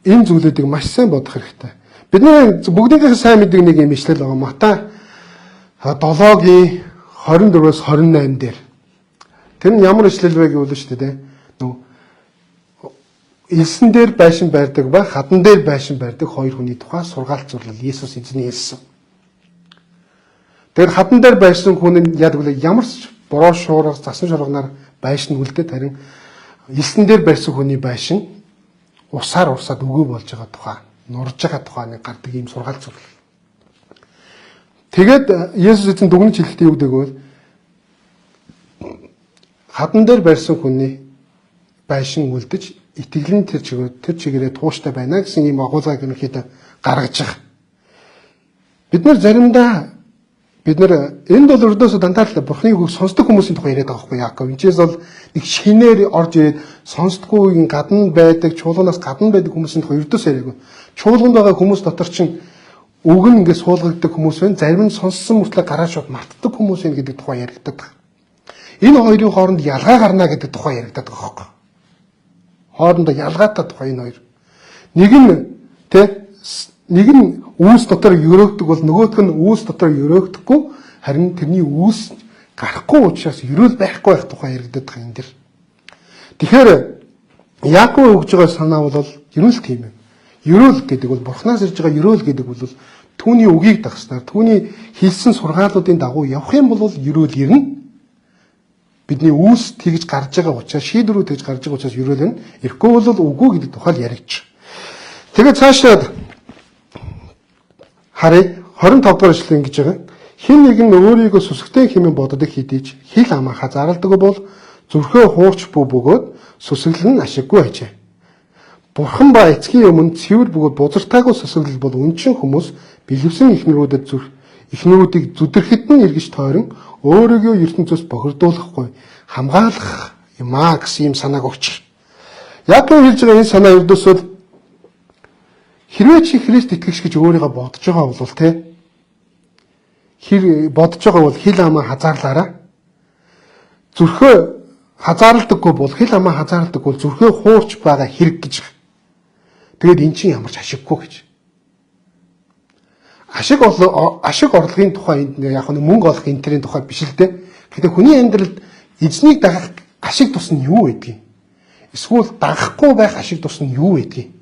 энэ зүйлүүдийг маш сайн бодох хэрэгтэй. Бидний бүгдээс сайн мэддэг нэг юм ишлэл байгаа. Матай 7-гийн 24-өөс 28 дээр. Тэр нь ямар ишлэл вэ гэвэл шүү дээ. Элсэн дээр байшин барьдаг ба хадан дээр байшин барьдаг хоёр хүний тухай сургаалт зурлал Иесус эзний хэлсэн. Тэгээд хадан дээр байрсан хүн нь яадаг вэ? Ямар ч бороо шуурга, засан шоргоноор байшин үлдээд харин элсэн дээр барьсан хүний байшин усаар урсаад өгөө болж байгаа тухай, нурж байгаа тухайг гардаг ийм сургаал зөвлөл. Тэгээд Есүс эзэн дүгнэж хэлэхдээ юу гэдэг вэ? Хадан дээр барьсан хүний байшин үлдэж итгэлийн тэр чигээрээ тууштай байна гэсэн ийм агуулгыг ерөнхийдөө гаргаж байгаа. Бид нар заримдаа энд бол өрдөөсөө дандаа л Бурхны үгийг сонсдог хүмүүсийн тухай яриад байгаа байхгүй Яаков. Эндээс бол нэг шинээр орж ирээд сонсдоггүй гадна байдаг, чуулганаас гадна байдаг хүмүүсийн тухай өрдөөсөө яриаг. Чуулганд байгаа хүмүүс дотор чинь үг нь ингээд суулгагддаг хүмүүс байна. Зарим нь сонссон мөртлөө гараа шууд мартдаг хүмүүс байна гэдэг тухай яригддаг. Энэ хоёрын хооронд ялгаа гарна гэдэг тухай яригддаг байгаа байхгүй. Хоорондоо ялгаатай тухай энэ хоёр. Нэг нь үүс дотор өрөөгдөг бол нөгөөх нь үүс дотор өрөөгдөхгүй харин тэрний үүс гарахгүй учраас өрөөл байхгүй байх тухай яригддаг энэ дэр. Тэгэхээр Яаков өгж байгаа санаа бол ерөн л тийм юм. Өрөөл гэдэг бол Бурханаас ирж байгаа өрөөл гэдэг бол түүний үгийг дагснаар түүний хэлсэн сургаалуудын дагуу явах юм бол өрөөл ирнэ. Бидний үүс тэгж гарч байгаа учраас шийдвэрүүд тэгж гарч байгаа учраас өрөөл нь ирэхгүй бол үгүй гэдэг тухай яригч. Тэгээд цаашаа харъя 25 дугаар эшлэл ингэж байгаа. Хэн нэгэн өөрийгөө сүсгтэй хэмээн боддог хэдий ч хил амаахаа зарладаг бол зүрхөө хуурч бөгөөд сүсгэлэн нь ашиггүй ажээ. Бурхан ба эцгийн өмнө цэвэр бөгөөд бузартаагүй сүсгэлэл бол үнчин хүмүүс бэлэвсэн эхнэрүүдийг зүдэрхэд нь эргэж тойрон өөрийгөө ертөнцөөс бохирдуулахгүй хамгаалах юм аа гэсэн юм санааг өгч. Яаков хэлж байгаа энэ санаа ердөөсөө хэрвээ чи Христ итгэгч гэж өөрийгөө бодож байгаа бол бодож байгаа бол хил амаа хазаарлаараа. Зүрхөө хазаарлагдаггүй бол хил амаа хазаарлагдаггүй бол зүрхөө хуурч байгаа хэрэг гэж. Тэгээд эн чинь ямар ч ашиггүй гэж. Ашиг орлогын тухай яг нь мөнгө олох энтрийн тухай биш л дээ. Гэхдээ хүний амьдралд эзнийг дагах ашиг тус нь юу байдгийг? Эсвэл дагахгүй байх ашиг тус нь юу байдгийг?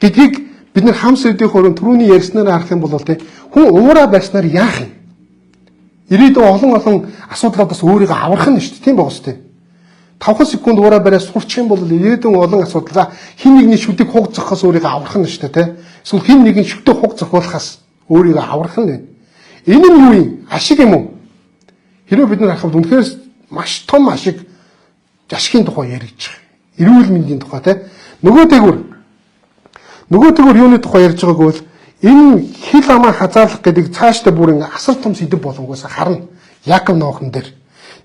Гэдгийг бид нар хам сэдвийн хорон түрүүний ярьснаар харах юм бол хүн уураа байснаар яах юм? Ирээдүйн олон асуудлуудаас өөрийгөө аврах нь шүү дээ. Тийм байгаас тээ. 5 секунд уураа бариад сурчих юм бол ирээдүйн олон асуудал хин нэгний шүдийг хуг зохихоос өөрийгөө аврах нь шүү дээ. Эсвэл хин нэгний шүдээ хуг зохиулахаас өөрийгөө аврах нь байна. Энэ нь юу юм? Ашиг юм уу? Хэрвээ бид нар харахад үнэхээр маш том ашигын тухай яригдж байгаа. Эрүүл мэндийн тухай те. Нөгөөтэйгүр юуны тухай ярьж байгааг бол энэ хил амаа хазаарлах гэдэг цаашдаа бүр ингээ асар том сэдв болонгоос харна. Яаков ноохн дээр.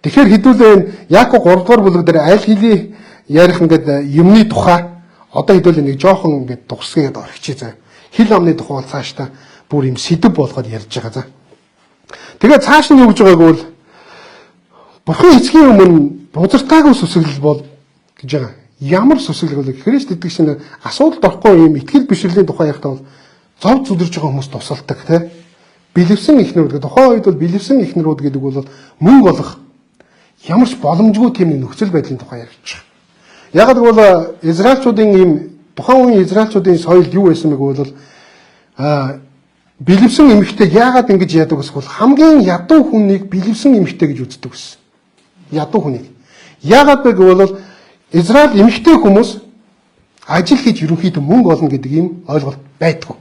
Тэгэхээр хэдүүлээ энэ Яаков 3 дугаар бүлэг дээр аль хэлийн ярих ингээд юмны тухай одоо хэдүүлээ нэг жоохон ингээд дугсгээд орчихъя заа. Хил амны тухай бол цаашдаа бүр юм сэдв болгоод ярьж байгаа за. Тэгээд цааш нь юу гэж байгааг бол Бурхан эцгийн өмнө бузартаагүй сүсгэлэл бол гэж байгаа. Ямар сүсгэлэл вэ? Христ итгэгч нь асуудалд орохгүй юм итгэл бишрэлийн тухай ярихтаа бол зов зүдэрж байгаа хүмүүс тусалдаг тийм. Бэлэвсэн эхнэрүүд гэдэг тухайн үед бол бэлэвсэн эхнэрүүд гэдэг бол мөнгө олох ямар ч боломжгүй тийм нөхцөл байдлын тухай ярьж байгаа. Яг бол Израильчуудын ийм тухайн үеийн Израильчуудын соёлд юу байсан бэ гэвэл бэлэвсэн эмэгтэй яагаад ингэж яадаг гэвэл хамгийн ядуу хүнийг бэлэвсэн эмэгтэй гэж үздэг байсан. Ядуу хүнийг. Яагаад бэ гэвэл Израиль эмэгтэй хүмүүс ажил хийж ерөнхийдөө мөнгө олно гэдэг ийм ойлголт байдгүй.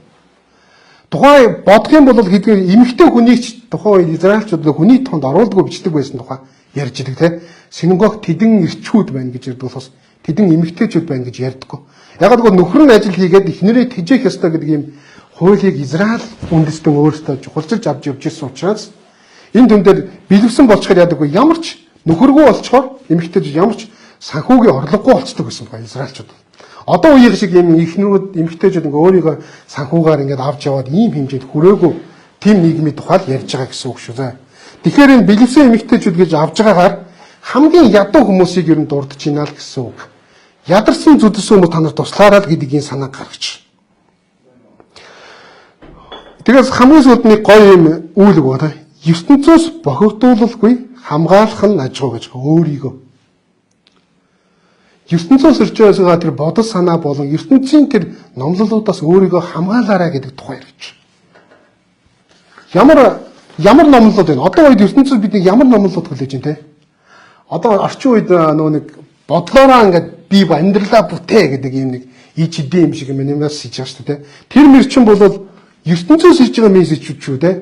Тухайн бодох юм бол хэдгээр эмэгтэй хүнийг ч тухайн Израильчууд хүний тонд оруулдаггүй бичдэг байсан тухай ярьж идэг тийм. Синагог тэдэн ирчүүд байна гэж ярьдаг болохоос тэдэн эмэгтэйчүүд байна гэж ярьдаггүй. Яг л нөхөр нь ажил хийгээд эхнэрээ тэжээх ёстой гэдэг ийм хуулийг Израиль үндэстэн өөрсдөө чухалчилж авч явж ирсэн учраас энэ төм дээр бэлэвсэн болчихоор яадаггүй ямар ч нөхөргүй болчихоор эмэгтэйчүүд ямар ч санхүүгийн орлогогүй болцдог гэсэн байна Израильчууд. Одоо үеийн шиг ийм эхнэрүүд эмэгтэйчүүд ингээ өөрийгөө санхүүгаар ингээд авч яваад ийм хэмжээнд хүрээгүй тийм нийгмийн тухай ярьж байгаа гэсэн үг шүү зэ. Тэгэхээр энэ бэлэвсэн эмэгтэйчүүд гэж авж байгаагаар хамгийн ядуу хүмүүсийг ер нь дурдж ийна л гэсэн үг. Ядарсан зүдсэн хүмүүс та нар туслаарай л гэдгийг санаа гаргаж. Тэгээс хамгийн сүүлд нэг гоё юм үүлэг байна. ертөнцөөс бохирдуулалгүй хамгаалах нь аж ахуй гэж өөрийгөө. ертөнцөөс ирж байгаа тэр бодол санаа болон ертөнцийн тэр номлолуудаас өөрийгөө хамгаалаарай гэдэг тухай ярьж. Ямар ямар номлолууд байна? Одоо үед ертөнцид бидний ямар номлолууд хүлээж байна те? Одоо орчин үед нөгөө нэг бодлоороо ингээд би амьдралаа бүтээ гэдэг юм нэг ичдээ юм шиг юм юмас хийж байгаа шүү дээ. Тэр мөрчин бол ертөнцөөс ирж байгаа мессежүүд шүү дээ.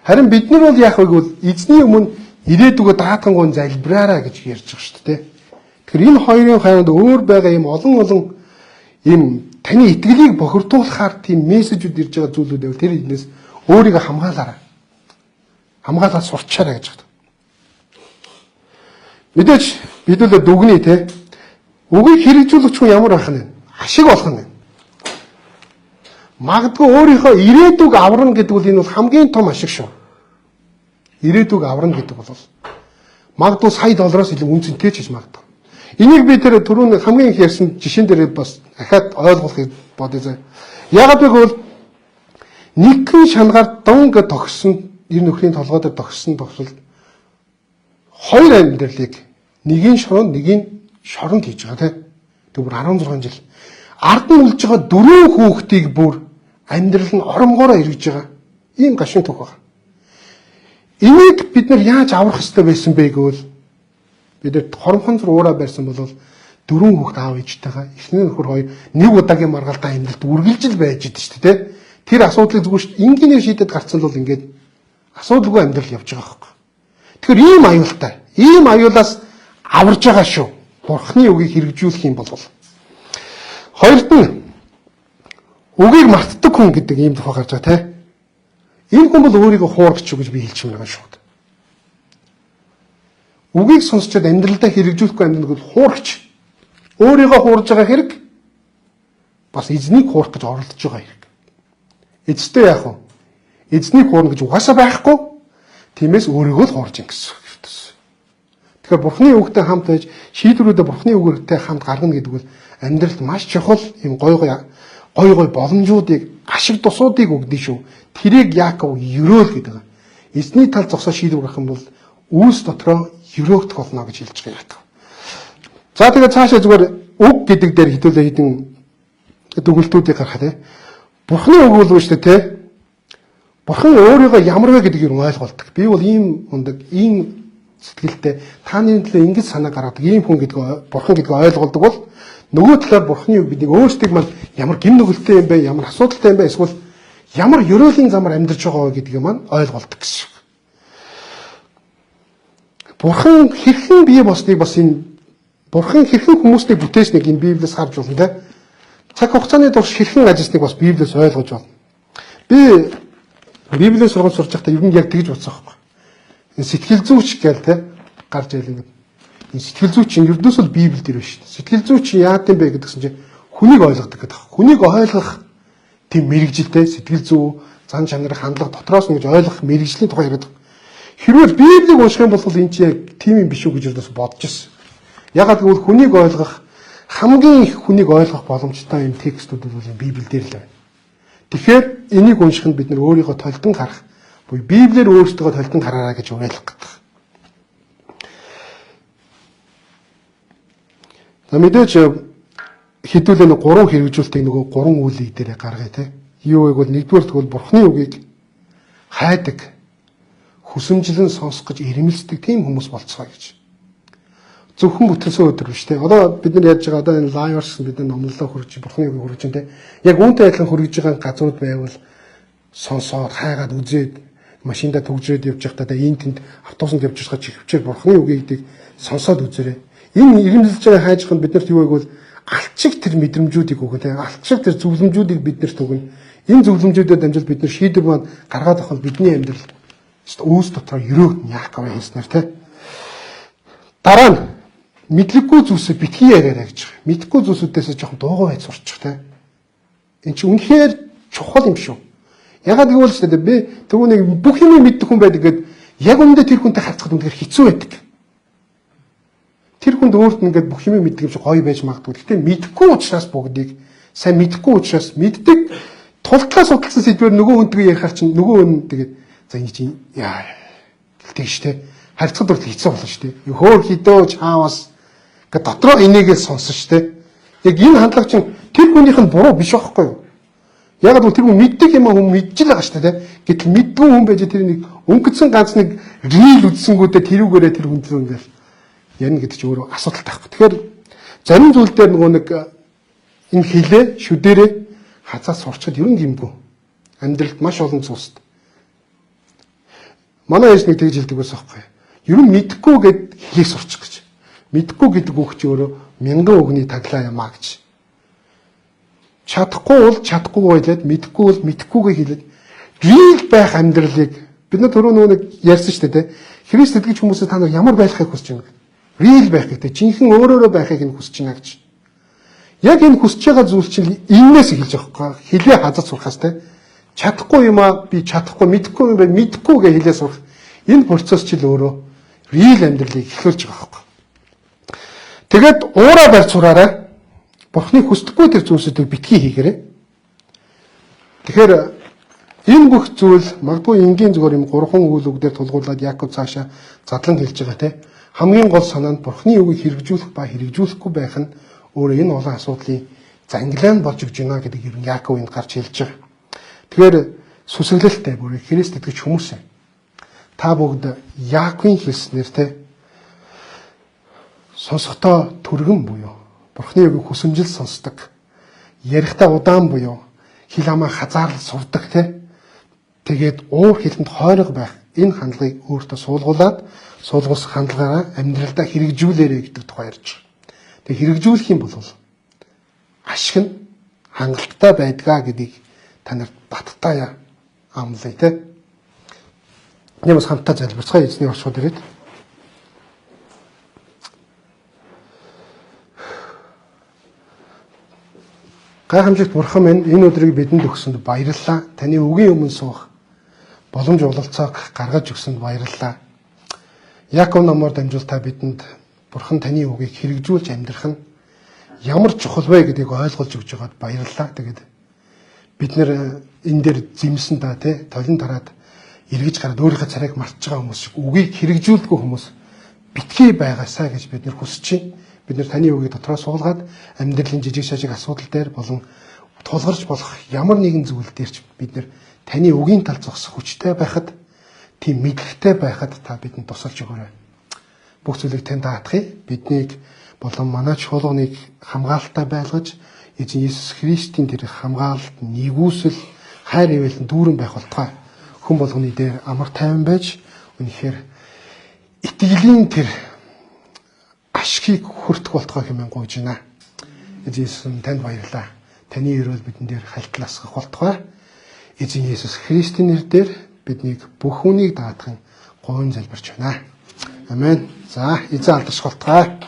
Харин бид нар бол яах вэ гэвэл эзний өмнө ирээдүгөө даатгангуун залбираараа гэж ярьж байгаа шүү дээ. Тэгэхээр энэ хоёрын хайранд өөр байгаа юм олон ийм таны итгэлийг бохирдуулахаар тийм мессежүүд ирж байгаа зүйлүүд байвал тэр эднээс өөрийгөө хамгаалаарай. Хамгаалаад сурчаарай гэж байна. Мэдээж бидүүлээ дүгнэе те. Үгийг хэрэгжүүлэгч хүн ямар байх нь вэ? Ашиг болох нь. Магадгүй өөрийнхөө ирээдүг аврна гэдэг бол энэ бол хамгийн том ашиг шүү. Ирээдүг аврна гэдэг бол магадгүй сая доллароос илүү үнцэнтэй ч гэж магадгүй. Энийг би тэр түрүүн хамгийн их ярьсан жишээн дээр бас дахиад ойлгуулахыг бодъё. Яагаад гэвэл нэгэн шангаар донг тогсон ер нөхрийн толгой дээр тогсон тохиолдолд хоёр амьдралыг нэгийн шоронд нэгийн шоронд хийж байгаа тийм. Тэр бүр 16 жил. Ард нь үлж байгаа 4 хүүхдийг бүр амьдрал нь оромгоороо эргэж байгаа. Ийм гашуун төх байна. Энийг бид нар яаж аврах ёстой байсан бэ гэвэл бид нар хоромхон зургаараа барьсан бол 4 хүүхд аав ээжтэйгээ эхнэр нөхөр хоёр нэг удаагийн маргаалтаа амьдралд үргэлжил байж идэв шүү дээ. Тэр асуудлыг зүгээр шүү энгийнээр шийдэд гарцсан бол ингээд асуудалгүй амьдрал явж байгаа байхгүй. Тэгэхээр ийм аюултай. Ийм аюулаас аварж байгаа шүү. Бурхны үгийг хэрэгжүүлэх юм бол. Хоёрт нь үгийг мартдаг хүн гэдэг ийм тухай гарч байгаа тийм. Энэ хүн бол өөрийгөө хуурч гэж би хэлж байна шүү. Үгийг сонсчод амьдралдаа хэрэгжүүлэхгүй амьдрал бол хуурч. Өөрийгөө хуурж байгаа хэрэг бас эзнийг хуурах гэж оролдож байгаа хэрэг. Эцэстээ яах вэ? Эзнийг хуурна гэж угаасаа байхгүй. Тиймээс өөрийгөө л хуурж ин гэсэн. Тэгэхээр Бурхны үгтэй хамт байж шийдвэрүүдээ Бурхны үгтэй хамт гаргана гэдэг бол амьдралд маш чухал юм гой боломжуудыг ашиг тусуудыг өгдөн шүү. Тэрийг Яаков ерөөл гэдэг. Эзний тал зогсоо шийдвэр гаргах юм бол үүс дотроо ерөөгдөх болно гэж хэлж байгаа Яаков. За тэгээд цаашаа зүгээр үг гэдэг дээр хэдүүлээ хэдин дүгнэлтүүдийг гаргах тийм. Бурхны үг бол шүү дээ тийм. Бурхан өөрийгөө ямар вэ гэдгийг ойлгуулдаг. Би бол ийм ундаг, ийм сэтгэлтэй тааны төлөө ингэж санаа гаргадаг ийм хүн гэдгийг Бурхан гэдгийг ойлгуулдаг бол нөгөө талаар Бурханы үг биднийг өөрсдийг маань ямар гин нүгэлтэй юм бэ, ямар асуудалтай юм бэ, эсвэл ямар ерөөлийн замаар амьдарч байгаа вэ гэдгийг маань ойлгуулдаг гэсэн. Бурхан хэрхэн бие босныг бас энэ Бурхан хэрхэн хүмүүсийг бүтээснийг энэ Библиэс харж болно те. Цаг хугацааны турш хэрхэн ажилласныг бас Библиэс ойлгож байна. Би Библиэс сургууль сурч байхдаа ер нь яг тэгж бодсон байхгүй. Энэ сэтгэл зүйч гээл те гарч ийл ингэ. Энэ сэтгэл зүйч чинь ердөөс л Библиэд ирвэ шүү дээ. Сэтгэл зүйч яа гэм бэ гэдгсэн чинь хүнийг ойлгодог гэдэг. Хүнийг ойлгох тийм мэрэгжилтэй сэтгэл зүй, зан чанар, хандлага дотроос нь гэж ойлгох мэрэгжлийн тухай яриад. Хэрвээ Библийг унших юм бол энэ чинь яг тийм юм биш үү гэж бас бодож ирсэн. Ягаад гэвэл хүнийг ойлгох хамгийн их хүнийг ойлгох боломжтой юм текстүүд бол Библиэл дээр л байна. Тэгэхээр энийг уншихад бид нар өөрийгөө толдон харах, буюу Библиэр өөрсдөө толдон хараарай гэж уриалах гэдэг. За мэдээж хэдүүлээ нэг 3 хэрэгжүүлэлтийг нөгөө 3 үйлийг дээр гаргая те. Юу вэ гэвэл нэгдүгээр тэгвэл Бурхны үгийг хайдаг, хүсэмжлэн сонсох гэж ирмэлцдэг тийм хүмүүс болцгоо гэж. Зөвхөн бүтэлсэн өдөр биш те. Одоо бид нар яаж байгаа одоо энэ лайвс бид нар номлолоо хүргэж Бурхны үгийг хүргэж те. Яг үүнтэй адилхан хүргэж байгаа газрууд байвал сонсоод хайгаад үзээд машиндаа төгжрээд явж байхдаа энэ тэнд автобусанд явж байгаа чихвчээр Бурхны үгийг сонсоод үзээрэй. Энэ ирмэлзэж байгаа хайжхан биднэрт юу вэ гэвэл алчиг тэр мэдрэмжүүдийг өгнө те. Алчиг тэр зөвлөмжүүдийг биднэрт өгнө. Энэ зөвлөмжүүдэд дамжуулаад бид нар шийдвэр маань гаргаад авах бол бидний амьдрал өөс дотроо ерөөгдөн Яаков хэлснээр те. Дараа нь мэдлэггүй зүйлсээ битгий яриараа гэж байгаа. Мэдэхгүй зүйлсүүдээс жоохон дуугаа байж сурчих те. Энд чинь үнэхээр чухал юм шүү. Ягаад гэвэл ч би түрүүний бүх юм мэддэг хүн байдаг гэд яг үүндээ тэр хүнтэй харьцахад үнэхээр хэцүү байдаг. Тэр хүнд өөрт нь ингээд бүх юм мэддэг юм шиг гоё байж магадгүй. Гэхдээ мэдэхгүй учраас бүгдийг сайн мэдэхгүй учраас мэддэг тултлаа судалсан сэдвээр нөгөө хүнтэйгээ ярихаар чинь нөгөө хүн тэгээд за ингэ чинь яа гэлтэй штэ харьцахад бол хэцүү болно штэ. Хөөр хідөө чаавас ингээд дотроо энийгээ сонсон штэ. Яг энэ хандлага чинь тэр хүнийх нь буруу биш байхгүй юу? Яг л тэр хүн мэддэг юм хүн мэдж л байгаа шүү дээ. Гэтэл мэдгүй хүн байж тэр нэг өнгөцсөн ганц нэг рил үдсэнгүүтээ тэрүүгээрээ тэр хүн зөө ингээл ярина гэдэг чинь өөрөө асуудалтай байхгүй. Тэгэхээр зарим зүйл дээр нөгөө нэг энэ хилээ шүдэрээ хазаа сурчхад ер нь гимгүй. Амьдралд маш олон зүйлс. Манай ээж нэг тэгж хэлдэг байсан байхгүй. Ер нь мэдхгүй гэд хэлийг сурчих гэж. Мэдхгүй гэдэг үг чи өөрөө мянган үгний таглаа юмаа гэж. Чадахгүй бол чадахгүй байлаад мэдхгүй бол мэдхгүйгээ хэлээд рил байх амьдралыг бид нар түрүү нөгөө нэг ярьсан шүү дээ. Христ итгэж хүмүүсээ та нар ямар байхыг хүсэж байна? Рил байх гэдэг. Жинхэнэ өөрөөрөө байхыг нь хүсэж байна гэж. Яг энэ хүсэж байгаа зүйл чинь энээс эхэлж байгаа байхгүй. Хилээ хазаж сурахаас те. Чадахгүй юм аа би чадахгүй мэдхгүй юм байна мэдхгүй гэж хэлээ сурах. Энэ процесс чинь өөрөө рил амьдралыг эхлүүлж байгаа байхгүй. Тэгээд уураа барьж сураарай. Бурхны хүсдэггүй тэр зүйлсүүдийг битгий хийгээрэй. Тэгэхээр энэ бүх зүйл магадгүй энгийн зүгээр юм 3 үйл үгдээр тулгуурлаад Яков цаашаа задлан хэлж байгаа те. Хамгийн гол санаа нь Бурхны үгийг хэрэгжүүлэх ба хэрэгжүүлэхгүй байх нь өөрөө энэ олон асуудлын зангилаан болж өгч байна гэдэг юм Яков энд гарч хэлж байгаа. Тэгэхээр сүсэглэлтэй бүр Христ итгэж хүмүүс та бүгд Яаковын хэлснээр те сонсохдоо түргэн буюу Бурхны үгийг хүсэмжил сонсдог. Ярихдаа удаан буюу хил хамаа хазаарлал сурдаг те. Тэгээд уур хилэнд хойрог байх энэ хандлагыг өөртөө суулгуулад суулгуулсан хандлагаараа амьдралдаа хэрэгжүүлээрэй гэдэг тухай ярьж байгаа. Тэг хэрэгжүүлэх юм бол ашиг нь хангалттай байдгаа гэдгийг та нарт баттаа амлая те. Нэмээс хамтдаа залбирцгаая эзний оршууд ирээд. Гайхамшигт Бурхан минь энэ өдрийг бидэнд өгсөнд баярлалаа. Таны үгийн өмнө суух боломж ололцоог гаргаж өгсөнд баярлалаа. Яков номоор дамжуул та бидэнд Бурхан таны үгийг хэрэгжүүлж амьдрах нь ямар чухал вэ гэдгийг ойлгуулж өгж байгаад баярлалаа. Тэгээд бид нэр энэ дээр зэмсэн та тий толин тараад эргэж гараад өөрийнхөө царайг мартж байгаа хүмүүс шиг үгийг хэрэгжүүлдэггүй хүмүүс битгий байгаасаа гэж бид нэр хүсэж байна. Бид нэр таны үгийг дотроо суулгаад амьдралын жижиг шажиг асуудал дээр болон тулгарч болох ямар нэгэн зүйл дээр ч бид нэр таны үгийн тал зогсох хүчтэй байхад тийм мэдлэгтэй байхад та бидэнд тусалж өгөөрэй. Бүх зүйлийг тань даатгая. Биднийг болон манай чуулганыг хамгаалалттай байлгаж эзэн Есүс Христийн тэр хамгаалалт, нэгүсэл, хайр ивэлэн дүүрэн байх болтугай. Хүн болгоны дээр амар тайван байж үнэхээр итгэлийн тэр ашгийг хүртэх болтугай хэмээн гуйж байна. Эзэн Есүс танд баярлалаа. Таны өрөөл бидэн дээр хальтлаасгах болтугай. Эзэн Есүс Христийн нэрээр биднийг бүх хүнийг даатган гойн залбирч байна. Амен. За, эзэн алдарч болтугай.